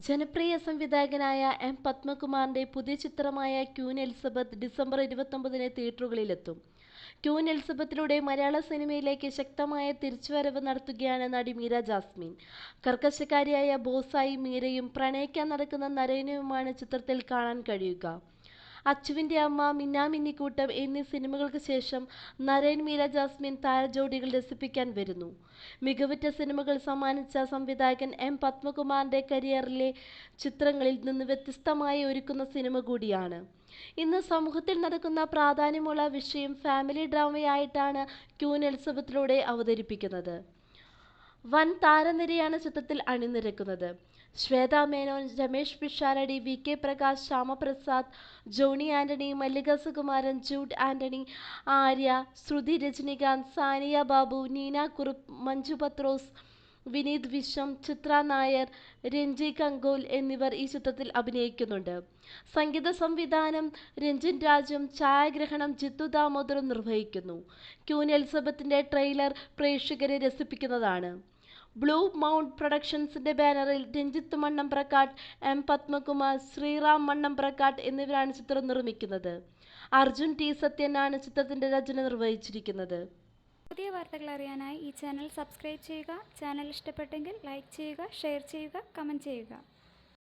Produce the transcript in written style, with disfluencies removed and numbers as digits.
ജനപ്രിയ സംവിധായകനായ എം പത്മകുമാറിന്റെ പുതിയ ചിത്രമായ ക്വീൻ എലിസബത്ത് ഡിസംബർ 29-ന് തിയേറ്ററുകളിലെത്തും. ക്വീൻ എലിസബത്തിലൂടെ മലയാള സിനിമയിലേക്ക് ശക്തമായ തിരിച്ചുവരവ് നടത്തുകയാണ് നടി മീര ജാസ്മിൻ. കർക്കശക്കാരിയായ ബോസായി മീരയും പ്രണയിക്കാൻ നടക്കുന്ന നരേനുമാണ് ചിത്രത്തിൽ കാണാൻ കഴിയുക. അച്ചുവിന്റെ അമ്മ, മിന്നാമിന്നിക്കൂട്ടം എന്നീ സിനിമകൾക്ക് ശേഷം നരേൻ മീര ജാസ്മിൻ താരജോഡികൾ രസിപ്പിക്കാൻ വരുന്നു. മികവുറ്റ സിനിമകൾ സമ്മാനിച്ച സംവിധായകൻ എം പത്മകുമാറിന്റെ കരിയറിലെ ചിത്രങ്ങളിൽ നിന്ന് വ്യത്യസ്തമായി ഒരുക്കുന്ന സിനിമ കൂടിയാണ്. ഇന്ന് സമൂഹത്തിൽ നടക്കുന്ന പ്രാധാന്യമുള്ള വിഷയം ഫാമിലി ഡ്രാമയായിട്ടാണ് ക്വീൻ എലിസബത്തിലൂടെ അവതരിപ്പിക്കുന്നത്. വൻ താരനിരയാണ് ചിത്രത്തിൽ അണിനിരക്കുന്നത്. ശ്വേതാ മേനോൻ, രമേഷ് പിഷാരടി, വി കെ പ്രകാശ്, ശ്യാമപ്രസാദ്, ജോണി ആന്റണി, മല്ലിക സുകുമാരൻ, ജൂഡ് ആന്റണി, ആര്യ, ശ്രുതി രജനികാന്ത്, സാനിയ ബാബു, നീന കുറുപ്പ്, മഞ്ജു പത്രോസ്, വിനീത് വിശ്വം, ചിത്ര നായർ, രഞ്ജി കങ്കോൽ എന്നിവർ ഈ ചിത്രത്തിൽ അഭിനയിക്കുന്നുണ്ട്. സംഗീത സംവിധാനം രഞ്ജിൻ രാജും ഛായാഗ്രഹണം ജിത്തു ദാമോദറും നിർവഹിക്കുന്നു. ക്വീൻ എലിസബത്തിന്റെ ട്രെയിലർ പ്രേക്ഷകരെ രസിപ്പിക്കുന്നതാണ്. ബ്ലൂ മൗണ്ട് പ്രൊഡക്ഷൻസിന്റെ ബാനറിൽ രഞ്ജിത്ത് മണ്ണംപ്രക്കാട്ട്, എം പത്മകുമാർ, ശ്രീറാം മണ്ണംപ്രക്കാട്ട് എന്നിവരാണ് ചിത്രം നിർമ്മിക്കുന്നത്. അർജുൻ ടി സത്യനാണ് ചിത്രത്തിന്റെ രചന നിർവഹിച്ചിരിക്കുന്നത്. പുതിയ വാർത്തകൾ അറിയാനായി ഈ ചാനൽ സബ്സ്ക്രൈബ് ചെയ്യുക. ചാനൽ ഇഷ്ടപ്പെട്ടെങ്കിൽ ലൈക്ക് ചെയ്യുക, ഷെയർ ചെയ്യുക, കമന്റ് ചെയ്യുക.